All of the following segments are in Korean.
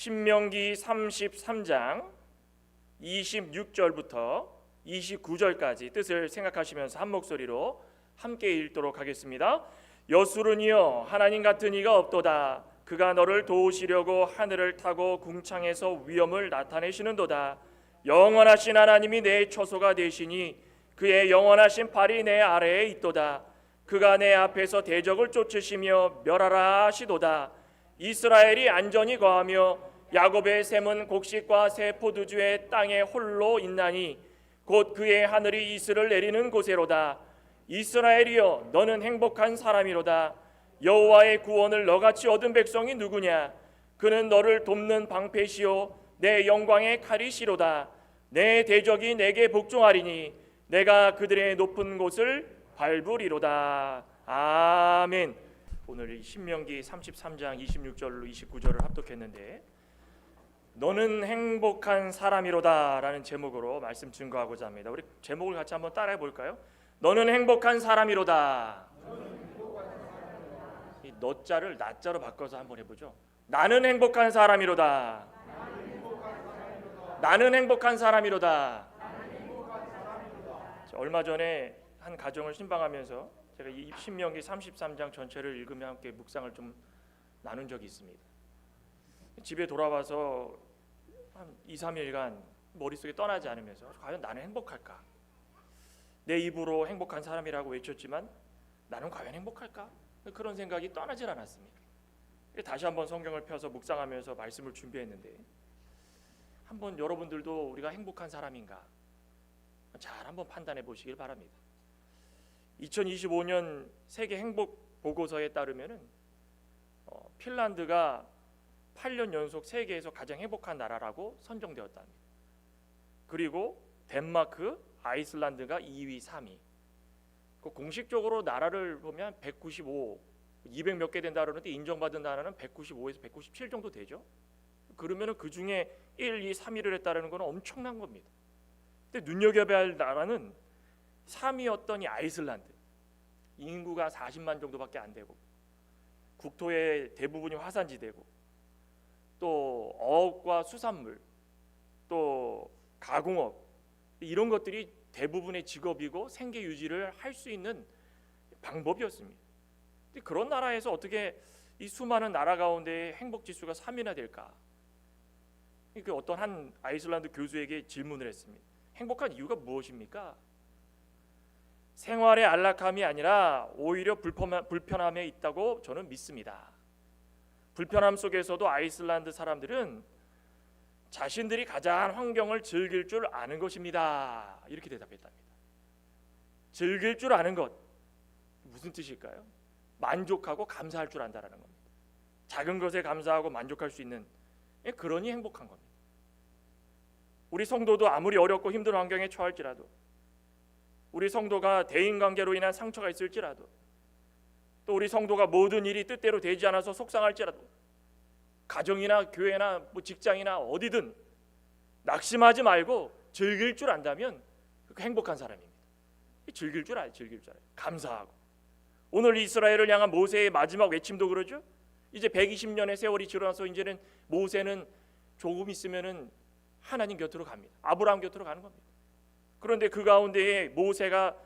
신명기 33장 26절부터 29절까지 뜻을 생각하시면서 한 목소리로 함께 읽도록 하겠습니다. 여술은이여 하나님 같은 이가 없도다. 그가 너를 도우시려고 하늘을 타고 궁창에서 위엄을 나타내시는도다. 영원하신 하나님이 내 처소가 되시니 그의 영원하신 팔이 내 아래에 있도다. 그가 내 앞에서 대적을 쫓으시며 멸하라 하시도다. 이스라엘이 안전히 거하며 야곱의 샘은 곡식과 새 포도주의 땅에 홀로 있나니 곧 그의 하늘이 이슬을 내리는 곳에로다. 이스라엘이여 너는 행복한 사람이로다. 여호와의 구원을 너같이 얻은 백성이 누구냐? 그는 너를 돕는 방패시요 내 영광의 칼이시로다. 내 대적이 내게 복종하리니 내가 그들의 높은 곳을 밟으리로다. 아멘. 오늘 이 신명기 33장 26절로 29절을 합독했는데 너는 행복한 사람이로다 라는 제목으로 말씀 증거하고자 합니다. 우리 제목을 같이 한번 따라해 볼까요? 너는 행복한 사람이로다. 이 너자를 나자로 바꿔서 한번 해보죠. 나는 행복한 사람이로다. 나는 행복한 사람이로다. 얼마 전에 한 가정을 신방하면서 제가 이 신명기 33장 전체를 읽으며 함께 묵상을 좀 나눈 적이 있습니다. 집에 돌아와서 한 2, 3일간 머릿속에 떠나지 않으면서 과연 나는 행복할까? 내 입으로 행복한 사람이라고 외쳤지만 나는 과연 행복할까? 그런 생각이 떠나질 않았습니다. 다시 한번 성경을 펴서 묵상하면서 말씀을 준비했는데 한번 여러분들도 우리가 행복한 사람인가 잘 한번 판단해 보시길 바랍니다. 2025년 세계 행복 보고서에 따르면은 핀란드가 8년 연속 세계에서 가장 행복한 나라라고 선정되었답니다. 그리고 덴마크, 아이슬란드가 2위, 3위. 공식적으로 나라를 보면 195, 200 몇 개 된다 그러는데 인정받은 나라는 195에서 197 정도 되죠. 그러면은 그 중에 1, 2, 3위를 했다는 건 엄청난 겁니다. 근데 눈여겨봐야 할 나라는 3위였던 이 아이슬란드. 인구가 40만 정도밖에 안 되고 국토의 대부분이 화산지대고 또 어업과 수산물 또 가공업 이런 것들이 대부분의 직업이고 생계 유지를 할 수 있는 방법이었습니다. 근데 그런 나라에서 어떻게 이 수많은 나라 가운데 행복 지수가 3위나 될까? 그 어떤 한 아이슬란드 교수에게 질문을 했습니다. 행복한 이유가 무엇입니까? 생활의 안락함이 아니라 오히려 불편함에 있다고 저는 믿습니다. 불편함 속에서도 아이슬란드 사람들은 자신들이 가장 환경을 즐길 줄 아는 것입니다. 이렇게 대답했답니다. 즐길 줄 아는 것 무슨 뜻일까요? 만족하고 감사할 줄 안다라는 겁니다. 작은 것에 감사하고 만족할 수 있는 그러니 행복한 겁니다. 우리 성도도 아무리 어렵고 힘든 환경에 처할지라도 우리 성도가 대인관계로 인한 상처가 있을지라도 또 우리 성도가 모든 일이 뜻대로 되지 않아서 속상할지라도 가정이나 교회나 직장이나 어디든 낙심하지 말고 즐길 줄 안다면 행복한 사람입니다. 즐길 줄 알아요. 즐길 줄 알아요. 감사하고 오늘 이스라엘을 향한 모세의 마지막 외침도 그러죠. 이제 120년의 세월이 지나서 이제는 모세는 조금 있으면은 하나님 곁으로 갑니다. 아브라함 곁으로 가는 겁니다. 그런데 그 가운데에 모세가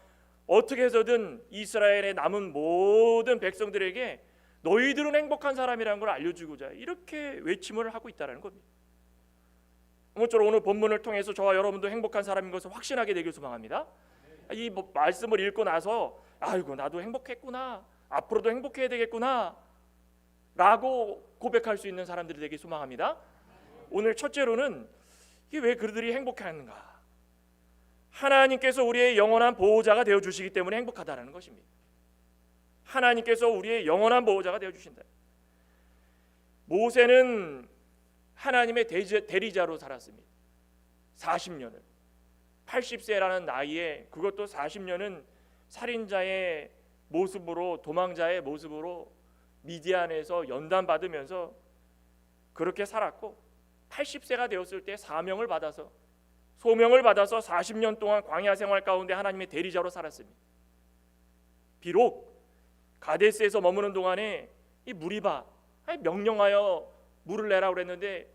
어떻게 해서든 이스라엘에 남은 모든 백성들에게 너희들은 행복한 사람이라는 걸 알려주고자 이렇게 외침을 하고 있다는 겁니다. 아무쪼록 오늘 본문을 통해서 저와 여러분도 행복한 사람인 것을 확신하게 되길 소망합니다. 이 말씀을 읽고 나서 아이고 나도 행복했구나, 앞으로도 행복해야 되겠구나 라고 고백할 수 있는 사람들이 되길 소망합니다. 오늘 첫째로는 이게 왜 그들이 행복해하는가? 하나님께서 우리의 영원한 보호자가 되어주시기 때문에 행복하다는 것입니다. 하나님께서 우리의 영원한 보호자가 되어주신다. 모세는 하나님의 대리자로 살았습니다. 40년을 80세라는 나이에 그것도 40년은 살인자의 모습으로 도망자의 모습으로 미디안에서 연단받으면서 그렇게 살았고 80세가 되었을 때 사명을 받아서 소명을 받아서 40년 동안 광야 생활 가운데 하나님의 대리자로 살았습니다. 비록 가데스에서 머무는 동안에 이 무리바 명령하여 물을 내라 그랬는데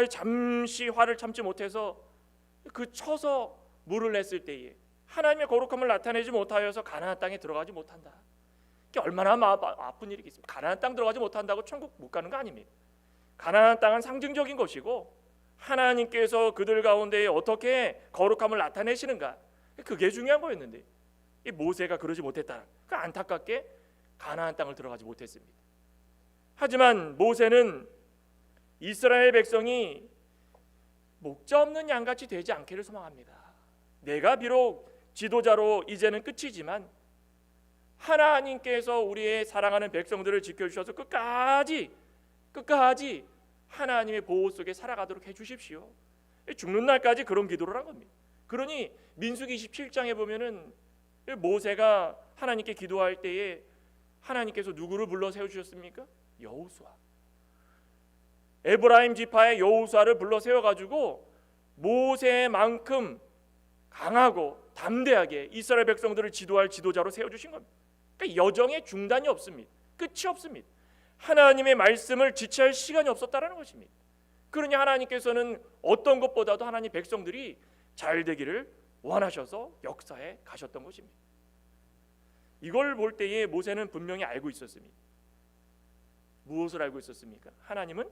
잠시 화를 참지 못해서 그 쳐서 물을 냈을 때에 하나님의 거룩함을 나타내지 못하여서 가나안 땅에 들어가지 못한다. 이게 얼마나 아픈 일이겠습니까? 가나안 땅 들어가지 못한다고 천국 못 가는 거 아닙니까? 가나안 땅은 상징적인 것이고 하나님께서 그들 가운데 어떻게 거룩함을 나타내시는가, 그게 중요한 거였는데 이 모세가 그러지 못했다. 그 안타깝게 가나안 땅을 들어가지 못했습니다. 하지만 모세는 이스라엘 백성이 목자 없는 양같이 되지 않기를 소망합니다. 내가 비록 지도자로 이제는 끝이지만 하나님께서 우리의 사랑하는 백성들을 지켜주셔서 끝까지 하나님의 보호 속에 살아가도록 해주십시오. 죽는 날까지 그런 기도를 한 겁니다. 그러니 민수기 27장에 보면은 모세가 하나님께 기도할 때에 하나님께서 누구를 불러 세워주셨습니까? 여호수아. 에브라임 지파의 여호수아를 불러 세워가지고 모세만큼 강하고 담대하게 이스라엘 백성들을 지도할 지도자로 세워주신 겁니다. 그러니까 여정에 중단이 없습니다. 끝이 없습니다. 하나님의 말씀을 지체할 시간이 없었다라는 것입니다. 그러니 하나님께서는 어떤 것보다도 하나님 백성들이 잘 되기를 원하셔서 역사에 가셨던 것입니다. 이걸 볼 때에 모세는 분명히 알고 있었습니다. 무엇을 알고 있었습니까? 하나님은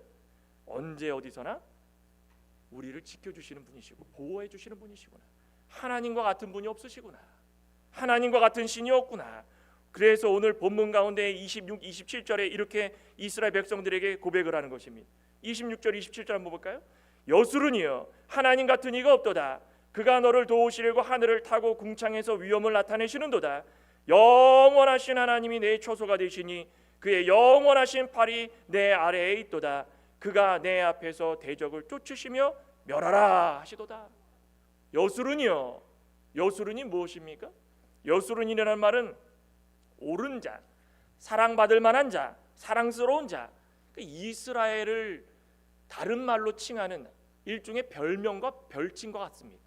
언제 어디서나 우리를 지켜주시는 분이시고 보호해 주시는 분이시구나. 하나님과 같은 분이 없으시구나. 하나님과 같은 신이 없구나. 그래서 오늘 본문 가운데 26, 27절에 이렇게 이스라엘 백성들에게 고백을 하는 것입니다. 26절, 27절 한번 볼까요? 여수르니여 하나님 같은 이가 없도다. 그가 너를 도우시려고 하늘을 타고 궁창에서 위엄을 나타내시는도다. 영원하신 하나님이 내 초소가 되시니 그의 영원하신 팔이 내 아래에 있도다. 그가 내 앞에서 대적을 쫓으시며 멸하라 하시도다. 여수르니요. 여수르니 무엇입니까? 여수르니라는 말은 옳은 자, 사랑받을 만한 자, 사랑스러운 자. 이스라엘을 다른 말로 칭하는 일종의 별명과 별칭과 같습니다.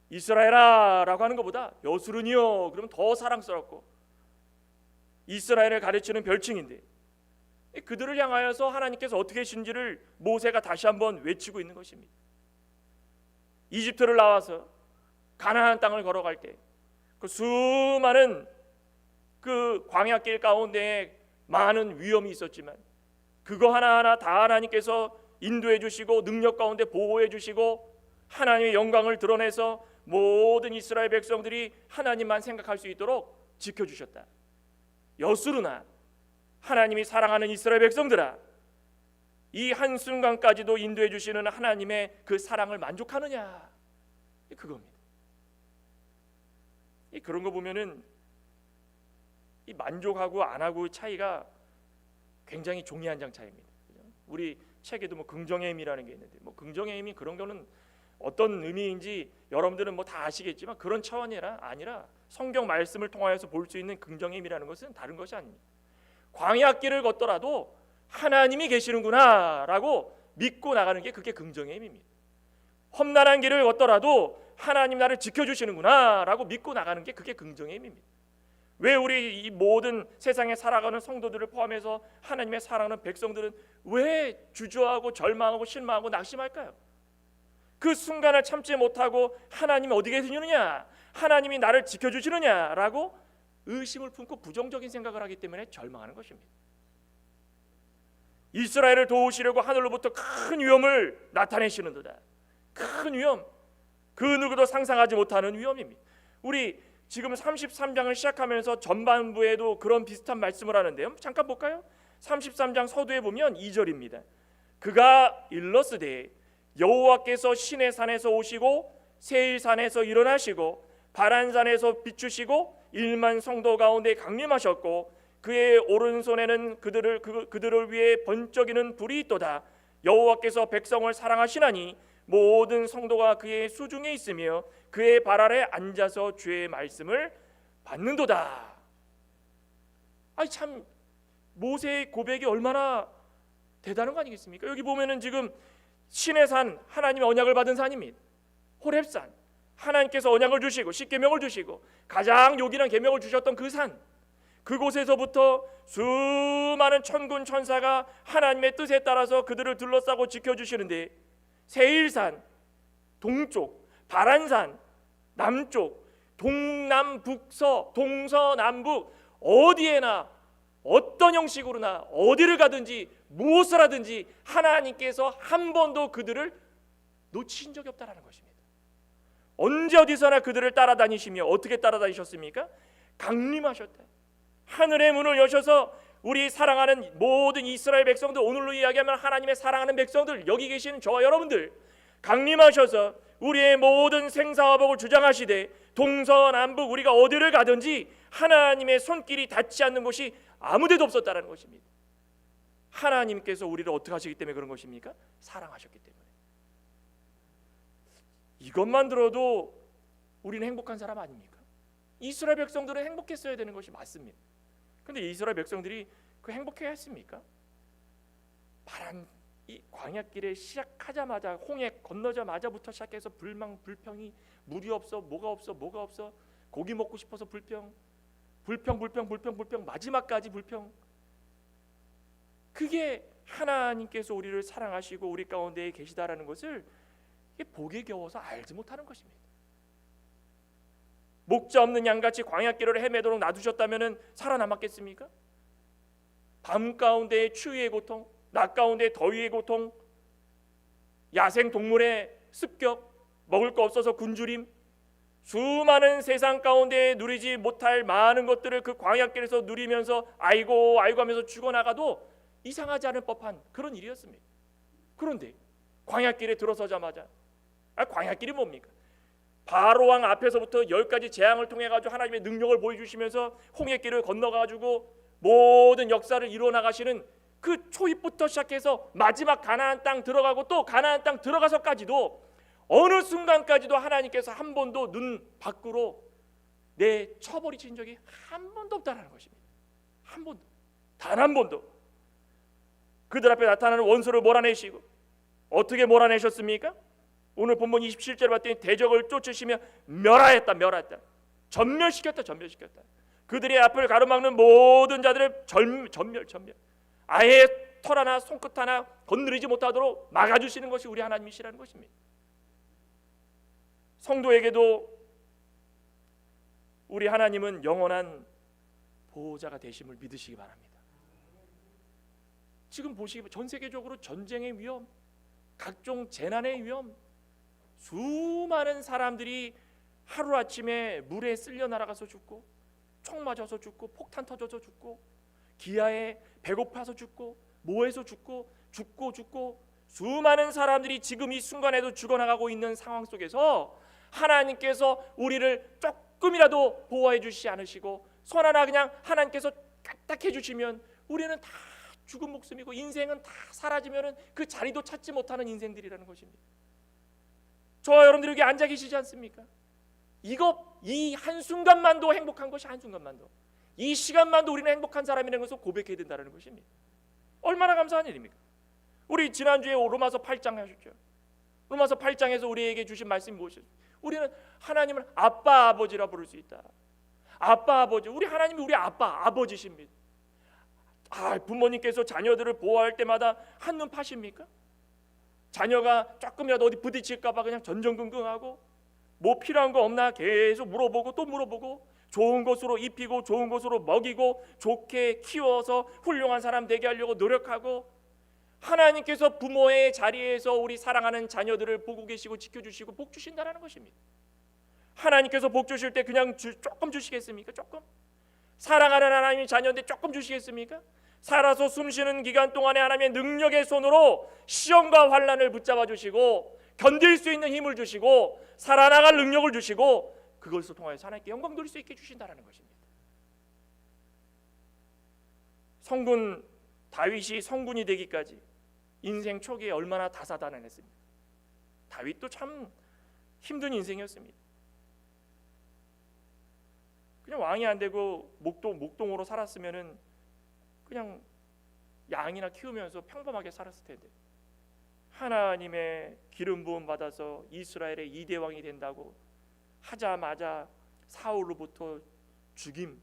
이스라엘아라고 하는 것보다 여수르니요 그러면 더 사랑스럽고 이스라엘을 가르치는 별칭인데 그들을 향하여서 하나님께서 어떻게 하신지를 모세가 다시 한번 외치고 있는 것입니다. 이집트를 나와서 가나안 땅을 걸어갈 때 그 수많은 그 광야길 가운데 많은 위험이 있었지만 그거 하나하나 다 하나님께서 인도해 주시고 능력 가운데 보호해 주시고 하나님의 영광을 드러내서 모든 이스라엘 백성들이 하나님만 생각할 수 있도록 지켜주셨다. 여수르나 하나님이 사랑하는 이스라엘 백성들아, 이 한순간까지도 인도해 주시는 하나님의 그 사랑을 만족하느냐, 그겁니다. 그런 거 보면은 이 만족하고 안 하고의 차이가 굉장히 종이 한 장 차이입니다. 우리 책에도 뭐 긍정의 힘이라는 게 있는데 뭐 긍정의 힘이 그런 거는 어떤 의미인지 여러분들은 뭐 다 아시겠지만 그런 차원이 아니라 성경 말씀을 통하여서 볼 수 있는 긍정의 힘이라는 것은 다른 것이 아닙니다. 광야길을 걷더라도 하나님이 계시는구나라고 믿고 나가는 게 그게 긍정의 힘입니다. 험난한 길을 걷더라도 하나님 나를 지켜주시는구나라고 믿고 나가는 게 그게 긍정의 힘입니다. 왜 우리 이 모든 세상에 살아가는 성도들을 포함해서 하나님의 사랑하는 백성들은 왜 주저하고 절망하고 실망하고 낙심할까요? 그 순간을 참지 못하고 하나님이 어디 계시느냐, 하나님이 나를 지켜주시느냐라고 의심을 품고 부정적인 생각을 하기 때문에 절망하는 것입니다. 이스라엘을 도우시려고 하늘로부터 큰 위험을 나타내시는도다. 큰 위험, 그 누구도 상상하지 못하는 위험입니다. 우리 지금 33장을 시작하면서 전반부에도 그런 비슷한 말씀을 하는데요. 잠깐 볼까요? 33장 서두에 보면 2절입니다. 그가 일러스되 여호와께서 시내 산에서 오시고 세일산에서 일어나시고 바란산에서 비추시고 1만 성도 가운데 강림하셨고 그의 오른손에는 그들을 위해 번쩍이는 불이 있도다. 여호와께서 백성을 사랑하시나니 모든 성도가 그의 수중에 있으며 그의 발 아래 앉아서 주의 말씀을 받는도다. 아니 참 모세의 고백이 얼마나 대단한 거 아니겠습니까? 여기 보면은 지금 시내산, 하나님의 언약을 받은 산입니다. 호렙산, 하나님께서 언약을 주시고 십계명을 주시고 가장 요긴한 계명을 주셨던 그 산, 그곳에서부터 수많은 천군 천사가 하나님의 뜻에 따라서 그들을 둘러싸고 지켜주시는데, 세일산 동쪽, 바란산 남쪽, 동남북서, 동서남북 어디에나 어떤 형식으로나 어디를 가든지 무엇을 하든지 하나님께서 한 번도 그들을 놓치신 적이 없다라는 것입니다. 언제 어디서나 그들을 따라다니시며 어떻게 따라다니셨습니까? 강림하셨다. 하늘의 문을 여셔서 우리 사랑하는 모든 이스라엘 백성들, 오늘로 이야기하면 하나님의 사랑하는 백성들, 여기 계시는 저와 여러분들, 강림하셔서 우리의 모든 생사화복을 주장하시되 동서남북 우리가 어디를 가든지 하나님의 손길이 닿지 않는 곳이 아무데도 없었다는 것입니다. 하나님께서 우리를 어떻게 하시기 때문에 그런 것입니까? 사랑하셨기 때문에. 이것만 들어도 우리는 행복한 사람 아닙니까? 이스라엘 백성들은 행복했어야 되는 것이 맞습니다. 그런데 이스라엘 백성들이 그 행복해야 했습니까? 바람 이 광야길에 시작하자마자, 홍해 건너자마자부터 시작해서 불망 불평이, 물이 없어, 뭐가 없어, 고기 먹고 싶어서 불평, 마지막까지 불평. 그게 하나님께서 우리를 사랑하시고 우리 가운데 계시다라는 것을 복에 겨워서 알지 못하는 것입니다. 목자 없는 양같이 광야길을 헤매도록 놔두셨다면 살아남았겠습니까? 밤 가운데의 추위의 고통, 낮 가운데 더위의 고통, 야생 동물의 습격, 먹을 거 없어서 굶주림, 수많은 세상 가운데 누리지 못할 많은 것들을 그 광야길에서 누리면서 아이고 하면서 죽어나가도 이상하지 않을 법한 그런 일이었습니다. 그런데 광야길에 들어서자마자, 광야길이 뭡니까? 바로왕 앞에서부터 10가지 재앙을 통해 가지고 하나님의 능력을 보여주시면서 홍해길을 건너가지고 모든 역사를 이루어 나가시는 그 초입부터 시작해서 마지막 가나안 땅 들어가고 또 가나안 땅 들어가서까지도 어느 순간까지도 하나님께서 한 번도 눈 밖으로 내쳐버리신 적이 한 번도 없다는 것입니다. 한 번도, 단 한 번도. 그들 앞에 나타나는 원수를 몰아내시고 어떻게 몰아내셨습니까? 오늘 본문 27절 봤더니 대적을 쫓으시며 멸하였다. 전멸시켰다. 그들의 앞을 가로막는 모든 자들을 전멸. 아예 털 하나 손끝 하나 건드리지 못하도록 막아주시는 것이 우리 하나님이시라는 것입니다. 성도에게도 우리 하나님은 영원한 보호자가 되심을 믿으시기 바랍니다. 지금 보시기 전 세계적으로 전쟁의 위험, 각종 재난의 위험, 수많은 사람들이 하루아침에 물에 쓸려 날아가서 죽고, 총 맞아서 죽고, 폭탄 터져서 죽고, 기아에 배고파서 죽고, 모에서 죽고, 수많은 사람들이 지금 이 순간에도 죽어나가고 있는 상황 속에서 하나님께서 우리를 조금이라도 보호해 주시지 않으시고 손 하나 그냥 하나님께서 까딱해 주시면 우리는 다 죽은 목숨이고 인생은 다 사라지면 그 자리도 찾지 못하는 인생들이라는 것입니다. 저와 여러분들이 여기 앉아 계시지 않습니까? 이 한순간만도 행복한 것이 한순간만도, 이 시간만도 우리는 행복한 사람이라는 것을 고백해야 된다는 것입니다. 얼마나 감사한 일입니까? 우리 지난주에 로마서 8장 하셨죠. 로마서 8장에서 우리에게 주신 말씀이 무엇이었어요? 우리는 하나님을 아빠 아버지라 부를 수 있다. 아빠 아버지, 우리 하나님이 우리 아빠 아버지십니다. 부모님께서 자녀들을 보호할 때마다 한눈 파십니까? 자녀가 조금이라도 어디 부딪힐까 봐 그냥 전전긍긍하고 뭐 필요한 거 없나 계속 물어보고 또 물어보고 좋은 것으로 입히고 좋은 것으로 먹이고 좋게 키워서 훌륭한 사람 되게 하려고 노력하고, 하나님께서 부모의 자리에서 우리 사랑하는 자녀들을 보고 계시고 지켜주시고 복 주신다는 것입니다. 하나님께서 복 주실 때 그냥 조금 주시겠습니까? 조금? 사랑하는 하나님의 자녀인데 조금 주시겠습니까? 살아서 숨쉬는 기간 동안에 하나님의 능력의 손으로 시험과 환난을 붙잡아 주시고 견딜 수 있는 힘을 주시고 살아나갈 능력을 주시고 그것을 통하여서 하나님께 영광 돌릴 수 있게 주신다는 것입니다. 성군 다윗이 성군이 되기까지 인생 초기에 얼마나 다사다난했습니까? 다윗도 참 힘든 인생이었습니다. 그냥 왕이 안 되고 목동으로 살았으면은 그냥 양이나 키우면서 평범하게 살았을 텐데, 하나님의 기름 부음 받아서 이스라엘의 2대 왕이 된다고 하자마자 사울로부터 죽임,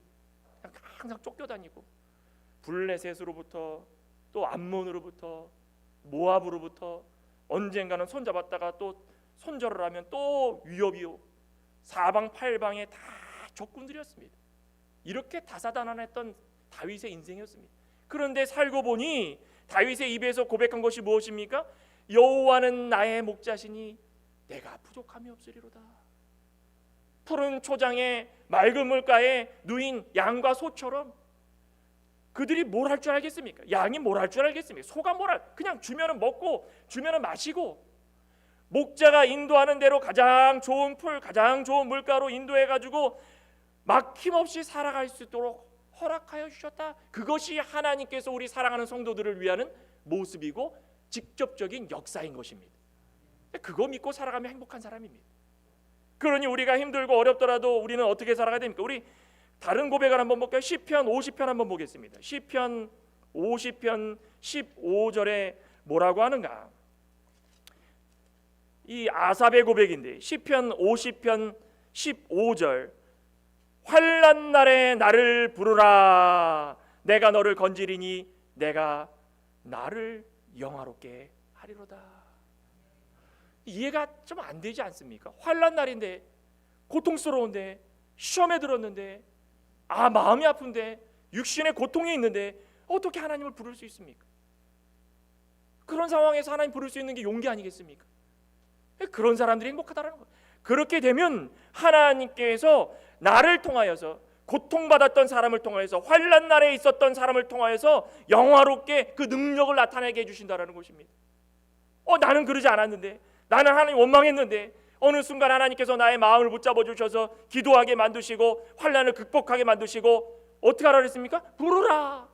항상 쫓겨다니고 블레셋으로부터 또 암몬으로부터 모압으로부터 언젠가는 손잡았다가 또 손절을 하면 또 위협이요 사방팔방에 다 적군들이었습니다. 이렇게 다사다난했던 다윗의 인생이었습니다. 그런데 살고 보니 다윗의 입에서 고백한 것이 무엇입니까? 여호와는 나의 목자시니 내가 부족함이 없으리로다. 푸른 초장에 맑은 물가에 누인 양과 소처럼 그들이 뭘 할 줄 알겠습니까? 양이 뭘 할 줄 알겠습니까? 소가 그냥 주면은 먹고 주면은 마시고 목자가 인도하는 대로 가장 좋은 풀, 가장 좋은 물가로 인도해 가지고 막힘없이 살아갈 수 있도록 허락하여 주셨다. 그것이 하나님께서 우리 사랑하는 성도들을 위하는 모습이고 직접적인 역사인 것입니다. 그거 믿고 살아가면 행복한 사람입니다. 그러니 우리가 힘들고 어렵더라도 우리는 어떻게 살아가야 됩니까? 우리 다른 고백을 한번 볼까요? 시편 50편 한번 보겠습니다. 시편 50편 15절에 뭐라고 하는가? 이 아삽의 고백인데 시편 50편 15절 환난 날에 나를 부르라 내가 너를 건지리니 내가 나를 영화롭게 하리로다. 이해가 좀 안 되지 않습니까? 환난 날인데 고통스러운데 시험에 들었는데 마음이 아픈데 육신의 고통이 있는데 어떻게 하나님을 부를 수 있습니까? 그런 상황에서 하나님 부를 수 있는 게 용기 아니겠습니까? 그런 사람들이 행복하다는 거예요. 그렇게 되면 하나님께서 나를 통하여서 고통받았던 사람을 통하여서 환난 날에 있었던 사람을 통하여서 영화롭게 그 능력을 나타내게 해주신다는 것입니다. 나는 그러지 않았는데 나는 하나님 원망했는데 어느 순간 하나님께서 나의 마음을 붙잡아 주셔서 기도하게 만드시고 환난을 극복하게 만드시고 어떻게 하라 그랬습니까? 부르라.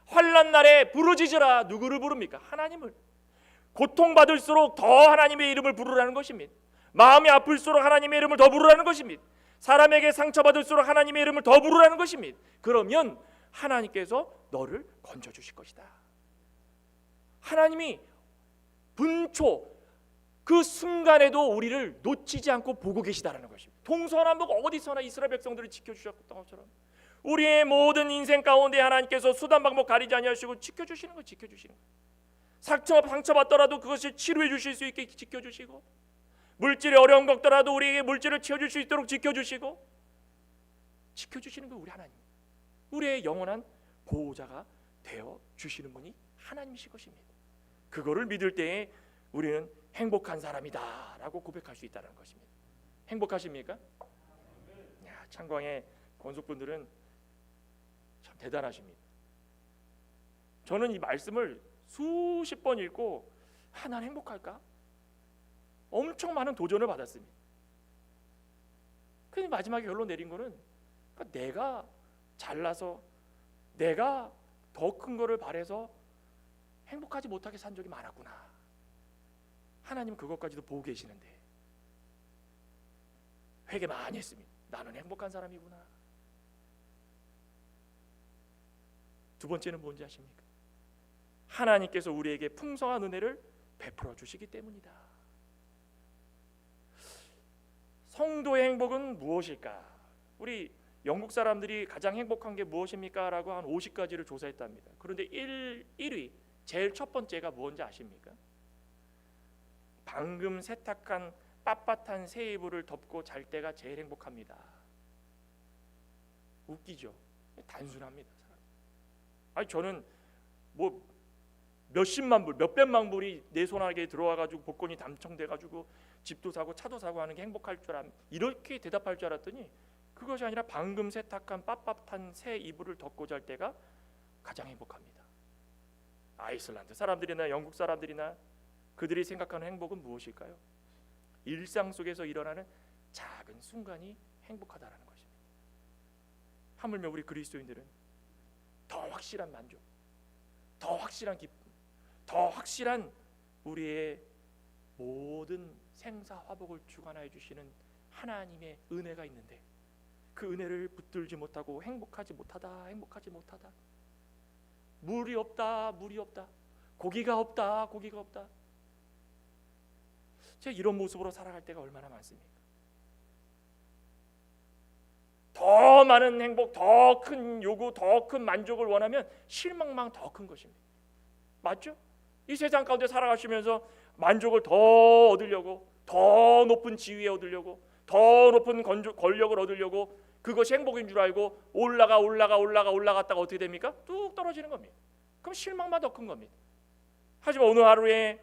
환난 날에 부르짖으라. 누구를 부릅니까? 하나님을. 고통받을수록 더 하나님의 이름을 부르라는 것입니다. 마음이 아플수록 하나님의 이름을 더 부르라는 것입니다. 사람에게 상처받을수록 하나님의 이름을 더 부르라는 것입니다. 그러면 하나님께서 너를 건져주실 것이다. 하나님이 분초 그 순간에도 우리를 놓치지 않고 보고 계시다라는 것입니다. 동서남북 어디서나 이스라엘 백성들을 지켜주셨던 것처럼 우리의 모든 인생 가운데 하나님께서 수단 방법 가리지 아니하시고 지켜주시는 거, 지켜주시는 거. 상처받더라도 그것을 치료해 주실 수 있게 지켜주시고 물질이 어려운 것 더라도 우리에게 물질을 채워줄 수 있도록 지켜주시고 지켜주시는 거 우리 하나님. 우리의 영원한 보호자가 되어 주시는 분이 하나님이실 것입니다. 그거를 믿을 때에 우리는 행복한 사람이다 라고 고백할 수 있다는 것입니다. 행복하십니까? 창광의 권속분들은 참 대단하십니다. 저는 이 말씀을 수십 번 읽고 난 행복할까? 엄청 많은 도전을 받았습니다. 근데 마지막에 결론 내린 거는 내가 잘나서 내가 더 큰 거를 바래서 행복하지 못하게 산 적이 많았구나. 하나님 그것까지도 보고 계시는데 회개 많이 했습니다. 나는 행복한 사람이구나. 두 번째는 뭔지 아십니까? 하나님께서 우리에게 풍성한 은혜를 베풀어 주시기 때문이다. 성도의 행복은 무엇일까? 우리 영국 사람들이 가장 행복한 게 무엇입니까? 라고 한 50가지를 조사했답니다. 그런데 1위 제일 첫 번째가 뭔지 아십니까? 방금 세탁한 빳빳한 새 이불을 덮고 잘 때가 제일 행복합니다. 웃기죠? 단순합니다. 저는 뭐 몇십만 불, 몇백만 불이 내 손안에 들어와가지고 복권이 당첨돼가지고 집도 사고 차도 사고 하는 게 행복할 줄 이렇게 대답할 줄 알았더니 그것이 아니라 방금 세탁한 빳빳한 새 이불을 덮고 잘 때가 가장 행복합니다. 아이슬란드 사람들이나 영국 사람들이나 그들이 생각하는 행복은 무엇일까요? 일상 속에서 일어나는 작은 순간이 행복하다라는 것입니다. 하물며 우리 그리스도인들은 더 확실한 만족, 더 확실한 기쁨, 더 확실한 우리의 모든 생사화복을 주관하여 주시는 하나님의 은혜가 있는데 그 은혜를 붙들지 못하고 행복하지 못하다. 물이 없다. 고기가 없다. 제가 이런 모습으로 살아갈 때가 얼마나 많습니까? 더 많은 행복, 더 큰 요구, 더 큰 만족을 원하면 실망만 더 큰 것입니다. 맞죠? 이 세상 가운데 살아가시면서 만족을 더 얻으려고, 더 높은 지위에 얻으려고, 더 높은 권력을 얻으려고, 그것이 행복인 줄 알고 올라갔다가 어떻게 됩니까? 뚝 떨어지는 겁니다. 그럼 실망만 더 큰 겁니다. 하지만 오늘 하루에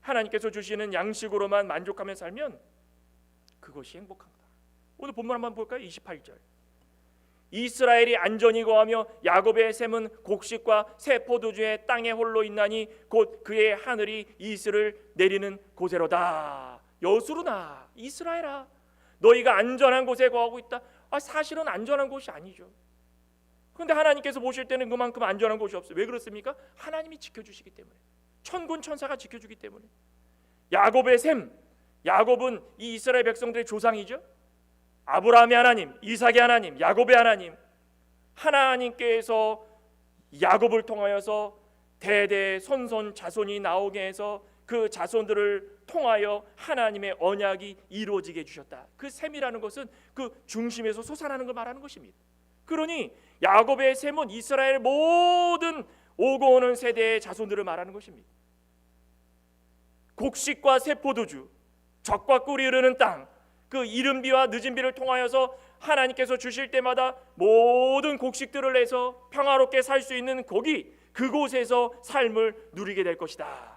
하나님께서 주시는 양식으로만 만족하며 살면 그것이 행복합니다. 오늘 본문 한번 볼까요? 28절. 이스라엘이 안전히 거하며 야곱의 샘은 곡식과 새 포도주의 땅에 홀로 있나니 곧 그의 하늘이 이슬을 내리는 곳에로다. 여수르나 이스라엘아, 너희가 안전한 곳에 거하고 있다. 사실은 안전한 곳이 아니죠. 그런데 하나님께서 보실 때는 그만큼 안전한 곳이 없어요. 왜 그렇습니까? 하나님이 지켜주시기 때문에, 천군 천사가 지켜주기 때문에. 야곱의 샘, 야곱은 이 이스라엘 백성들의 조상이죠. 아브라함의 하나님, 이삭의 하나님, 야곱의 하나님, 하나님께서 야곱을 통하여서 대대 손손 자손이 나오게 해서 그 자손들을 통하여 하나님의 언약이 이루어지게 해주셨다. 그 셈이라는 것은 그 중심에서 솟아나는 걸 말하는 것입니다. 그러니 야곱의 셈은 이스라엘 모든 오고 오는 세대의 자손들을 말하는 것입니다. 곡식과 새 포도주, 젖과 꿀이 흐르는 땅, 그 이른 비와 늦은 비를 통하여서 하나님께서 주실 때마다 모든 곡식들을 내서 평화롭게 살 수 있는 거기, 그곳에서 삶을 누리게 될 것이다.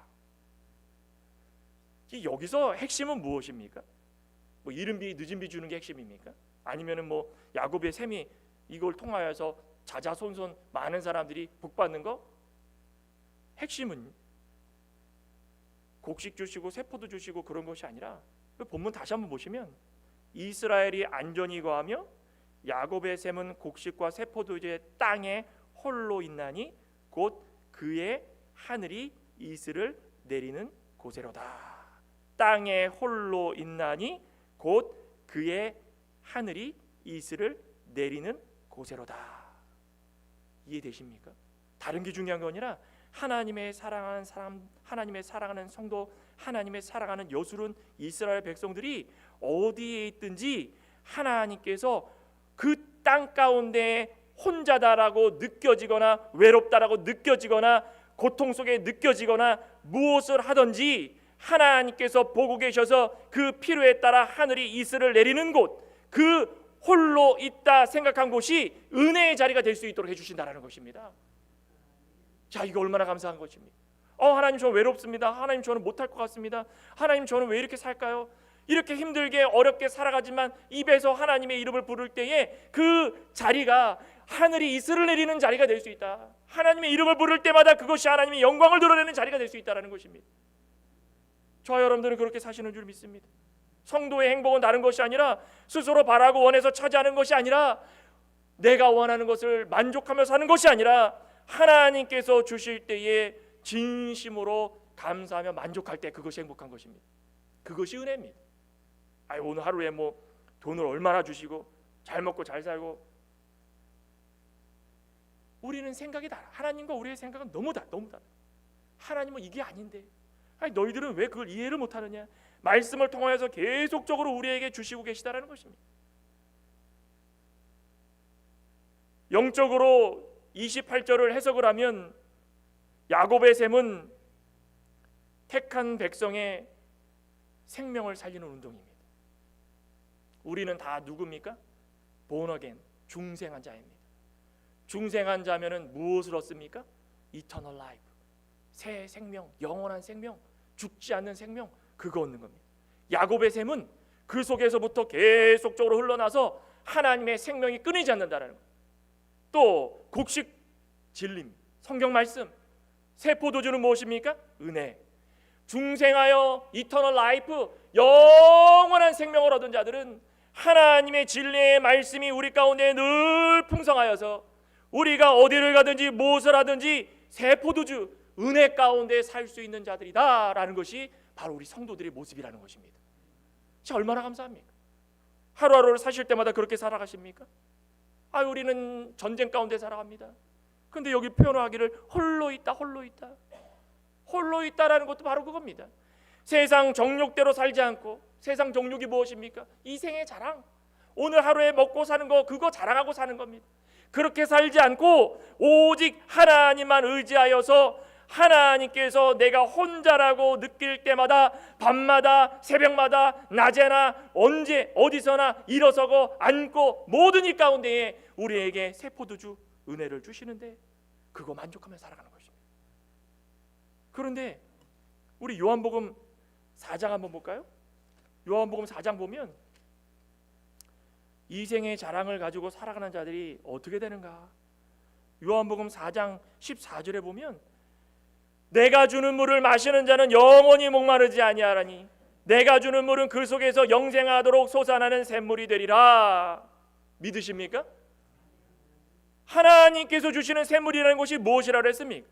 여기서 핵심은 무엇입니까? 뭐 이른 비 늦은 비 주는 게 핵심입니까? 아니면은 뭐 야곱의 셈이 이걸 통하여서 자자손손 많은 사람들이 복 받는 거? 핵심은 곡식 주시고 세포도 주시고 그런 것이 아니라, 본문 다시 한번 보시면 이스라엘이 안전히 거하며 야곱의 셈은 곡식과 세포도주의 땅에 홀로 있나니 곧 그의 하늘이 이슬을 내리는 곳에로다. 땅에 홀로 있나니 곧 그의 하늘이 이슬을 내리는 곳에로다. 이해되십니까? 다른 게 중요한 게 아니라 하나님의 사랑하는 사람, 하나님의 사랑하는 성도, 하나님의 사랑하는 여술은 이스라엘 백성들이 어디에 있든지 하나님께서 그 땅 가운데 혼자다라고 느껴지거나 외롭다라고 느껴지거나 고통 속에 느껴지거나 무엇을 하든지 하나님께서 보고 계셔서 그 필요에 따라 하늘이 이슬을 내리는 곳, 그 홀로 있다 생각한 곳이 은혜의 자리가 될 수 있도록 해주신다라는 것입니다. 자, 이거 얼마나 감사한 것입니까? 하나님, 저 외롭습니다. 하나님, 저는 못할 것 같습니다. 하나님, 저는 왜 이렇게 살까요? 이렇게 힘들게 어렵게 살아가지만 입에서 하나님의 이름을 부를 때에 그 자리가 하늘이 이슬을 내리는 자리가 될 수 있다. 하나님의 이름을 부를 때마다 그것이 하나님의 영광을 드러내는 자리가 될 수 있다는 것입니다. 저와 여러분들은 그렇게 사시는 줄 믿습니다. 성도의 행복은 다른 것이 아니라 스스로 바라고 원해서 차지하는 것이 아니라 내가 원하는 것을 만족하며 사는 것이 아니라 하나님께서 주실 때에 진심으로 감사하며 만족할 때, 그것이 행복한 것입니다. 그것이 은혜입니다. 오늘 하루에 뭐 돈을 얼마나 주시고 잘 먹고 잘 살고, 우리는 생각이 달라. 하나님과 우리의 생각은 너무 달라. 하나님은 이게 아닌데, 너희들은 왜 그걸 이해를 못하느냐? 말씀을 통하여서 계속적으로 우리에게 주시고 계시다라는 것입니다. 영적으로 28절을 해석을 하면 야곱의 셈은 택한 백성의 생명을 살리는 운동입니다. 우리는 다 누굽니까? 본어겐, 중생한 자입니다. 중생한 자면은 무엇을 얻습니까? 이터널 라이프, 새 생명, 영원한 생명, 죽지 않는 생명, 그거 얻는 겁니다. 야곱의 셈은 그 속에서부터 계속적으로 흘러나서 하나님의 생명이 끊이지 않는다라는 것. 또 곡식 진림, 성경 말씀, 새 포도주는 무엇입니까? 은혜. 중생하여 이터널 라이프, 영원한 생명을 얻은 자들은 하나님의 진리의 말씀이 우리 가운데 늘 풍성하여서 우리가 어디를 가든지 무엇을 하든지 새 포도주, 은혜 가운데 살 수 있는 자들이다라는 것이 바로 우리 성도들의 모습이라는 것입니다. 자, 얼마나 감사합니까? 하루하루를 사실 때마다 그렇게 살아가십니까? 우리는 전쟁 가운데 살아갑니다. 근데 여기 표현하기를 홀로 있다라는 것도 바로 그겁니다. 세상 정욕대로 살지 않고, 세상 정욕이 무엇입니까? 이생의 자랑, 오늘 하루에 먹고 사는 거 그거 자랑하고 사는 겁니다. 그렇게 살지 않고 오직 하나님만 의지하여서 하나님께서 내가 혼자라고 느낄 때마다 밤마다 새벽마다 낮에나 언제 어디서나 일어서고 앉고 모든 일 가운데에 우리에게 세포도주 은혜를 주시는데 그거 만족하며 살아가는 것입니다. 그런데 우리 요한복음 4장 한번 볼까요? 요한복음 4장 보면 이생의 자랑을 가지고 살아가는 자들이 어떻게 되는가? 요한복음 4장 14절에 보면 내가 주는 물을 마시는 자는 영원히 목마르지 아니하라니 내가 주는 물은 그 속에서 영생하도록 솟아나는 샘물이 되리라. 믿으십니까? 하나님께서 주시는 샘물이라는 것이 무엇이라고 했습니까?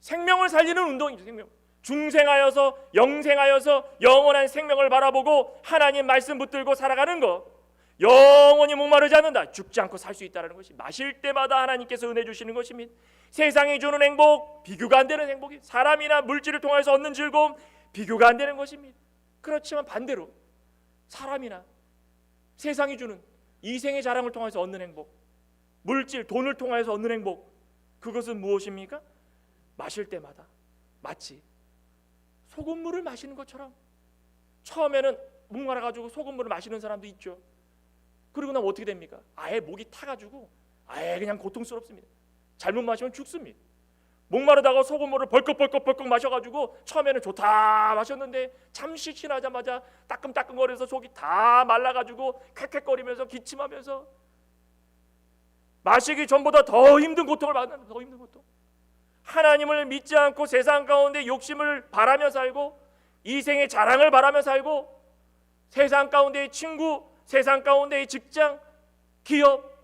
생명을 살리는 운동이죠. 생명. 중생하여서 영생하여서 영원한 생명을 바라보고 하나님 말씀 붙들고 살아가는 것. 영원히 목마르지 않는다. 죽지 않고 살 수 있다는 것이 마실 때마다 하나님께서 은혜 주시는 것입니다. 세상이 주는 행복 비교가 안 되는 행복이 사람이나 물질을 통해서 얻는 즐거움 비교가 안 되는 것입니다. 그렇지만 반대로 사람이나 세상이 주는 이생의 자랑을 통해서 얻는 행복, 물질, 돈을 통해서 얻는 행복, 그것은 무엇입니까? 마실 때마다 마치 소금물을 마시는 것처럼 처음에는 목말라가지고 소금물을 마시는 사람도 있죠. 그리고 나면 어떻게 됩니까? 아예 목이 타가지고 아예 그냥 고통스럽습니다. 잘못 마시면 죽습니다. 목마르다가 소금물을 벌컥 마셔가지고 처음에는 좋다 마셨는데 잠시 지나자마자 따끔따끔거려서 속이 다 말라가지고 캑캑거리면서 기침하면서 마시기 전보다 더 힘든 고통을 받는, 더 힘든 고통. 하나님을 믿지 않고 세상 가운데 욕심을 바라며 살고 이생의 자랑을 바라며 살고 세상 가운데의 친구, 세상 가운데의 직장, 기업,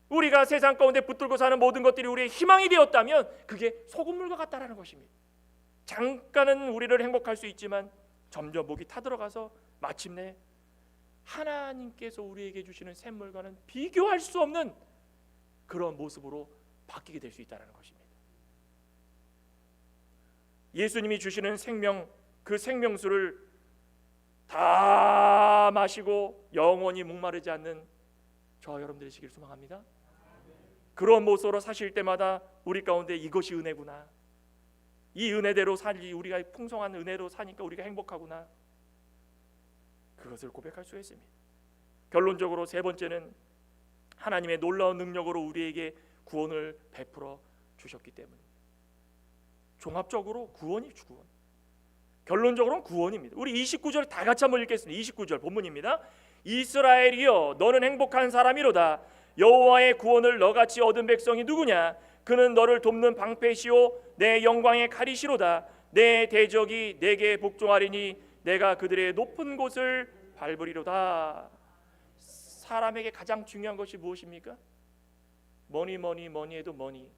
우리가 세상 가운데 붙들고 사는 모든 것들이 우리의 희망이 되었다면 그게 소금물과 같다라는 것입니다. 잠깐은 우리를 행복할 수 있지만 점점 목이 타들어가서 마침내 하나님께서 우리에게 주시는 샘물과는 비교할 수 없는 그런 모습으로 바뀌게 될 수 있다는 것입니다. 예수님이 주시는 생명, 그 생명수를 다 마시고 영원히 목마르지 않는 저와 여러분들이 되시길 소망합니다. 그런 모습으로 사실 때마다 우리 가운데 이것이 은혜구나, 이 은혜대로 살리, 우리가 풍성한 은혜로 사니까 우리가 행복하구나, 그것을 고백할 수 있습니다. 결론적으로 세 번째는 하나님의 놀라운 능력으로 우리에게 구원을 베풀어 주셨기 때문입니다. 종합적으로 구원이 구원. 결론적으로는 구원입니다. 우리 29절 다 같이 한번 읽겠습니다. 29절 본문입니다. 이스라엘이여 너는 행복한 사람이로다. 여호와의 구원을 너같이 얻은 백성이 누구냐? 그는 너를 돕는 방패시오 내 영광의 칼이시로다. 내 대적이 내게 복종하리니 내가 그들의 높은 곳을 밟으리로다. 사람에게 가장 중요한 것이 무엇입니까? 뭐니 해도 머니.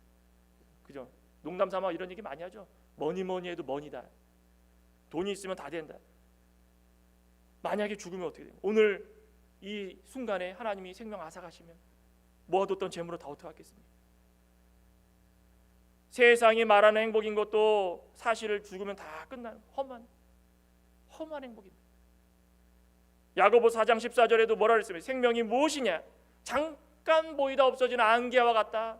그죠? 농담 삼아 이런 얘기 많이 하죠. 뭐니 해도 머니다. 돈이 있으면 다 된다. 만약에 죽으면 어떻게 됩니까? 오늘 이 순간에 하나님이 생명 앗아가시면 모아뒀던 재물을 다 어떻게 하겠습니까? 세상이 말하는 행복인 것도 사실을 죽으면 다 끝나는 험한 행복입니다. 야고보 4장 14절에도 뭐라 그랬습니까? 생명이 무엇이냐? 잠깐 보이다 없어지는 안개와 같다.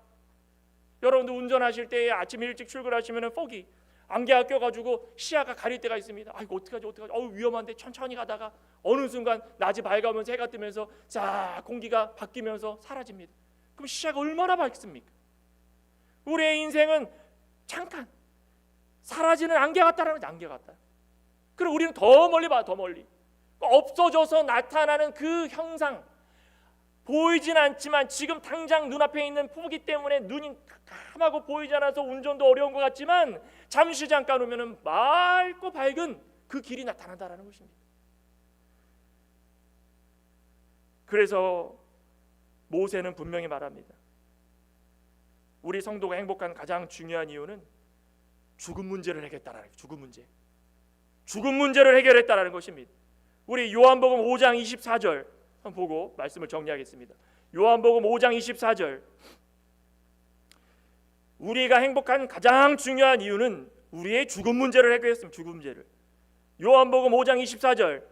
여러분들 운전하실 때 아침 일찍 출근하시면 fog이 안개가 껴가지고 시야가 가릴 때가 있습니다. 아이고 어떡하지? 위험한데 천천히 가다가 어느 순간 낮이 밝아오면서 해가 뜨면서 자 공기가 바뀌면서 사라집니다. 그럼 시야가 얼마나 밝습니까? 우리의 인생은 잠깐 사라지는 안개 같다라는 거죠. 안개 같다. 그리고 우리는 더 멀리 봐, 더 멀리 없어져서 나타나는 그 형상 보이진 않지만 지금 당장 눈앞에 있는 폭이 때문에 눈이 깜깜하고 보이지 않아서 운전도 어려운 것 같지만 잠시 잠깐 오면은 맑고 밝은 그 길이 나타난다라는 것입니다. 그래서 모세는 분명히 말합니다. 우리 성도가 행복한 가장 중요한 이유는 죽음 문제를 해결했다라는 거예요. 죽음 문제를 해결했다라는 것입니다. 우리 요한복음 5장 24절 한번 보고 말씀을 정리하겠습니다. 요한복음 5장 24절 우리가 행복한 가장 중요한 이유는 우리의 죽음 문제를 해결했습니다. 죽음 문제를. 요한복음 5장 24절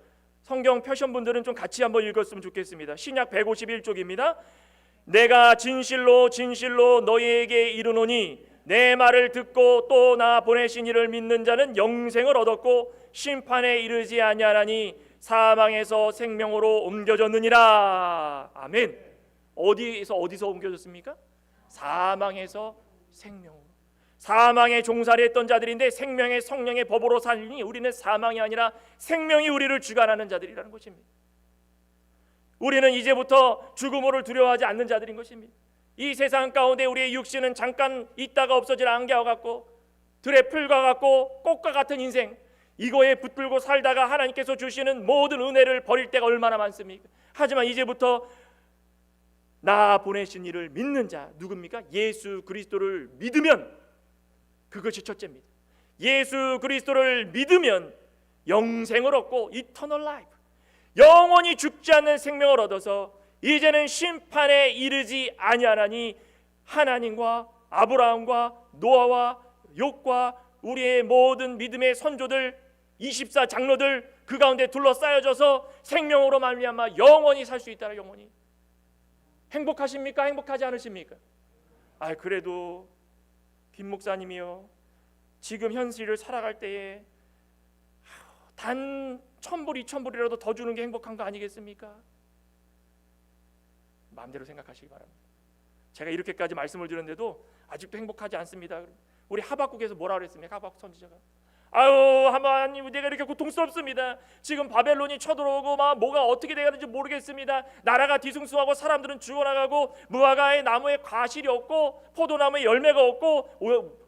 성경 펴신 분들은 좀 같이 한번 읽었으면 좋겠습니다. 신약 151쪽입니다. 내가 진실로 진실로 너희에게 이르노니 내 말을 듣고 또 나 보내신 이를 믿는 자는 영생을 얻었고 심판에 이르지 아니하나니 사망에서 생명으로 옮겨졌느니라. 아멘. 어디서 옮겨졌습니까? 사망에서 생명으로. 사망에 종살이 했던 자들인데 생명의 성령의 법으로 살리니 우리는 사망이 아니라 생명이 우리를 주관하는 자들이라는 것입니다. 우리는 이제부터 죽음을 두려워하지 않는 자들인 것입니다. 이 세상 가운데 우리의 육신은 잠깐 있다가 없어질 안개와 같고 들의 풀과 같고 꽃과 같은 인생, 이거에 붙들고 살다가 하나님께서 주시는 모든 은혜를 버릴 때가 얼마나 많습니까? 하지만 이제부터 나 보내신 이를 믿는 자, 누굽니까? 예수 그리스도를 믿으면, 그것이 첫째입니다. 예수 그리스도를 믿으면 영생을 얻고 이터널 라이프, 영원히 죽지 않는 생명을 얻어서 이제는 심판에 이르지 아니하나니 하나님과 아브라함과 노아와 욥과 우리의 모든 믿음의 선조들 24 장로들 그 가운데 둘러싸여져서 생명으로 말미암아 영원히 살 수 있다라. 영원히. 행복하십니까? 행복하지 않으십니까? 그래도 김 목사님이요, 지금 현실을 살아갈 때에 단 1,000불 2,000불이라도 더 주는 게 행복한 거 아니겠습니까? 마음대로 생각하시기 바랍니다. 제가 이렇게까지 말씀을 드렸는데도 아직도 행복하지 않습니다. 우리 하박국에서 뭐라 그랬습니까? 하박국 선지자가 하나님, 내가 이렇게 고통스럽습니다. 지금 바벨론이 쳐들어오고 막 뭐가 어떻게 되는지 모르겠습니다. 나라가 뒤숭숭하고 사람들은 죽어나가고 무화과의 나무에 과실이 없고 포도나무에 열매가 없고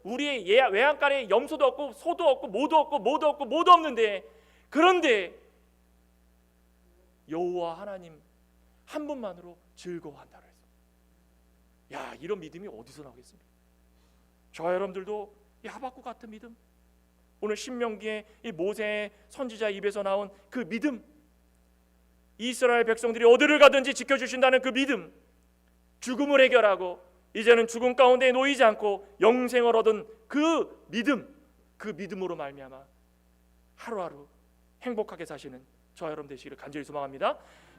우리의 외양간에 염소도 없고 소도 없고 모도 없는데, 그런데 여호와 하나님 한 분만으로 즐거워한다 그랬어요. 이런 믿음이 어디서 나오겠습니까? 저와 여러분들도 이 하박국 같은 믿음, 오늘 신명기에 이 모세의 선지자 입에서 나온 그 믿음, 이스라엘 백성들이 어디를 가든지 지켜주신다는 그 믿음, 죽음을 해결하고 이제는 죽음 가운데 놓이지 않고 영생을 얻은 그 믿음, 그 믿음으로 말미암아 하루하루 행복하게 사시는 저와 여러분 되시기를 간절히 소망합니다.